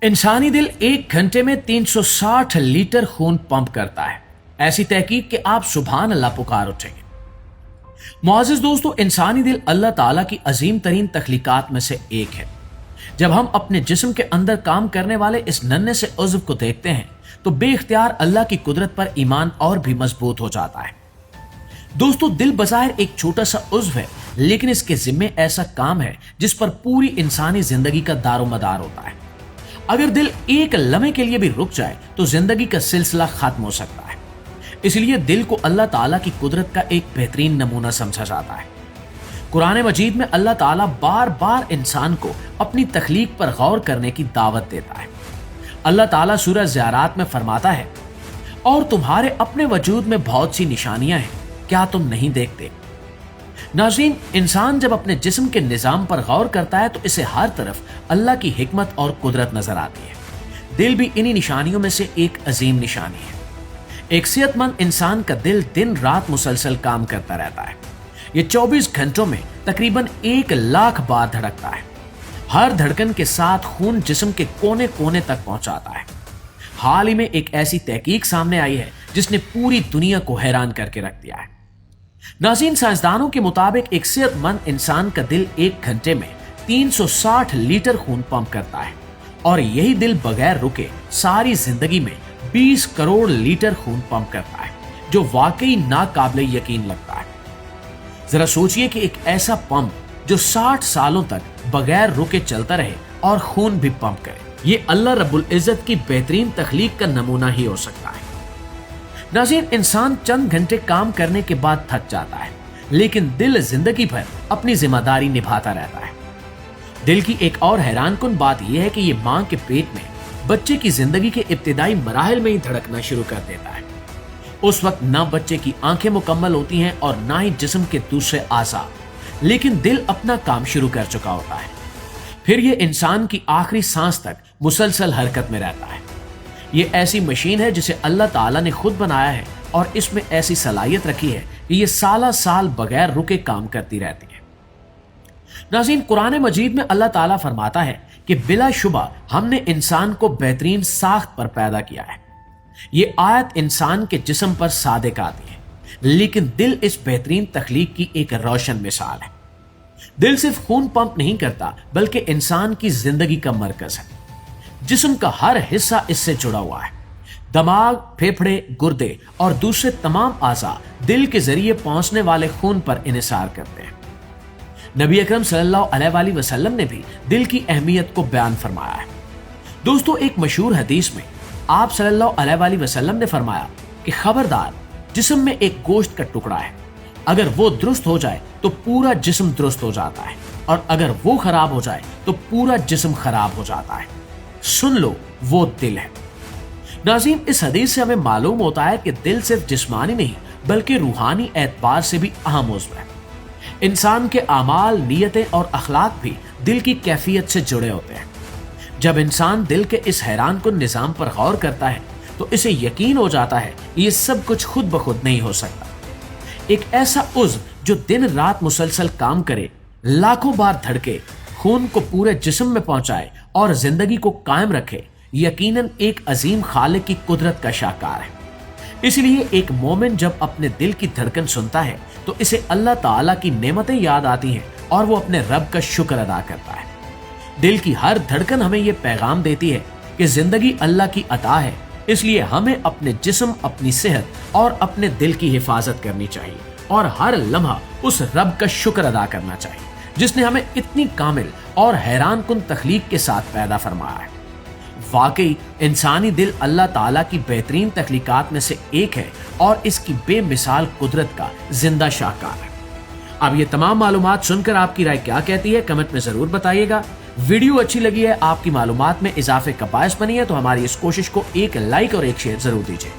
इंसानी दिल एक घंटे में 360 लीटर खून पंप करता है। ऐसी तहकीक कि आप सुभान अल्लाह पुकार उठेंगे। मुआज़िज़ दोस्तों, इंसानी दिल अल्लाह ताला की अजीम तरीन तख्लीकात में से एक है। जब हम अपने जिस्म के अंदर काम करने वाले इस नन्हे से उज़्व को देखते हैं तो बेख्तियार अल्लाह की कुदरत पर ईमान और भी मजबूत हो जाता है। दोस्तों, दिल बज़ाहिर एक छोटा सा उज़्व है, लेकिन इसके जिम्मे ऐसा काम है जिस पर पूरी इंसानी जिंदगी का दारोमदार होता है। अगर दिल एक लम्हे के लिए भी रुक जाए तो जिंदगी का सिलसिला खत्म हो सकता है। इसलिए दिल को अल्लाह ताला की कुदरत का एक बेहतरीन नमूना समझा जाता है। कुरान मजीद में अल्लाह ताला बार बार इंसान को अपनी तख्लीक पर गौर करने की दावत देता है। अल्लाह ताला सूरह ज़ियारात में फरमाता है, और तुम्हारे अपने वजूद में बहुत सी निशानियां हैं, क्या तुम नहीं देखते। नाज़रीन, इंसान जब अपने जिस्म के निजाम पर गौर करता है तो इसे हर तरफ अल्लाह की हिकमत और कुदरत नजर आती है। दिल भी इन्हीं निशानियों में से एक अजीम निशानी है। एक सेहतमंद इंसान का दिल दिन रात मुसलसल काम करता रहता है। ये 24 घंटों में तकरीबन 1 लाख बार धड़कता है। हर धड़कन के साथ खून जिस्म के कोने कोने तक पहुंचाता है। हाल ही में एक ऐसी तहकीक सामने आई है जिसने पूरी दुनिया को हैरान करके रख दिया है। नाज़रीन, साइंसदानों के मुताबिक एक सेहतमंद इंसान का दिल एक घंटे में 360 लीटर खून पंप करता है, और यही दिल बगैर रुके सारी जिंदगी में 20 करोड़ लीटर खून पंप करता है, जो वाकई नाकाबिले यकीन लगता है। जरा सोचिए कि एक ऐसा पंप जो 60 सालों तक बगैर रुके चलता रहे और खून भी पंप करे, ये अल्लाह रब्बुल इज्जत की बेहतरीन तख्लीक का नमूना ही हो सकता है। नाज़रीन, इंसान चंद घंटे काम करने के बाद थक जाता है, लेकिन दिल जिंदगी भर अपनी जिम्मेदारी निभाता रहता है। दिल की एक और हैरानकुन बात यह है कि ये मां के पेट में बच्चे की जिंदगी के इब्तिदाई मराहिल में ही धड़कना शुरू कर देता है। उस वक्त ना बच्चे की आंखें मुकम्मल होती हैं और ना ही जिस्म के दूसरे आज़ा, लेकिन दिल अपना काम शुरू कर चुका होता है। फिर ये इंसान की आखिरी सांस तक मुसलसल हरकत में रहता है। ये ऐसी मशीन है जिसे अल्लाह ताला ने खुद बनाया है, और इसमें ऐसी सलाहियत रखी है कि ये साला साल बगैर रुके काम करती रहती है। नाज़रीन, कुरान मजीद में अल्लाह ताला फरमाता है कि बिलाशुबा हमने इंसान को बेहतरीन साख्त पर पैदा किया है। ये आयत इंसान के जिस्म पर सादिक आती है, लेकिन दिल इस बेहतरीन तख्लीक की एक रोशन मिसाल है। दिल सिर्फ खून पंप नहीं करता, बल्कि इंसान की जिंदगी का मरकज है। जिस्म का हर हिस्सा इससे जुड़ा हुआ है। दिमाग, फेफड़े, गुर्दे और दूसरे तमाम आज़ा दिल के जरिए पहुंचने वाले खून पर इन्हिसार करते हैं। नबी अकरम सल्लल्लाहु अलैहि वसल्लम ने भी दिल की अहमियत को बयान फरमाया है। दोस्तों, एक मशहूर हदीस में आप सल्लल्लाहु अलैहि वसल्लम ने फरमाया कि खबरदार, जिस्म में एक गोश्त का टुकड़ा है, अगर वो दुरुस्त हो जाए तो पूरा जिस्म दुरुस्त हो जाता है, और अगर वो खराब हो जाए तो पूरा जिस्म खराब हो जाता है। सुन लो, वो दिल है। नाज़रीन, इस हदीस से हमें मालूम होता है कि दिल सिर्फ जिस्मानी नहीं बल्कि रूहानी एतबार से भी अहम उज़्व है। इंसान के आमाल, नीयतें और अखलाक भी दिल की कैफियत से जुड़े होते हैं। जब इंसान दिल के इस हैरानकुन निज़ाम पर गौर करता है तो इसे यकीन हो जाता है कि ये सब कुछ खुद ब खुद नहीं हो सकता। एक ऐसा उज़्व जो दिन रात मुसलसल काम करे, लाखों बार धड़के, खून को पूरे जिस्म में पहुंचाए और जिंदगी को कायम रखे, यकीनन एक अजीम खालिक की कुदरत का शाहकार है। इसलिए एक मोमिन जब अपने दिल की धड़कन सुनता है तो इसे अल्लाह ताला की नेमतें याद आती हैं और वो अपने रब का शुक्र अदा करता है। दिल की हर धड़कन हमें ये पैगाम देती है कि जिंदगी अल्लाह की अता है, इसलिए हमें अपने जिस्म, अपनी सेहत और अपने दिल की हिफाजत करनी चाहिए, और हर लम्हा उस रब का शुक्र अदा करना चाहिए जिसने हमें इतनी कामिल और हैरानकुन तख्लीक के साथ पैदा फरमाया है। वाकई इंसानी दिल अल्लाह ताला की बेहतरीन तख्लीकात में से एक है और इसकी बेमिसाल कुदरत का जिंदा शाहकार है। अब ये तमाम मालूमात सुनकर आपकी राय क्या कहती है, कमेंट में जरूर बताइएगा। वीडियो अच्छी लगी है, आपकी मालूमात में इजाफे का बायस बनी है, तो हमारी इस कोशिश को एक लाइक और एक शेयर जरूर दीजिए।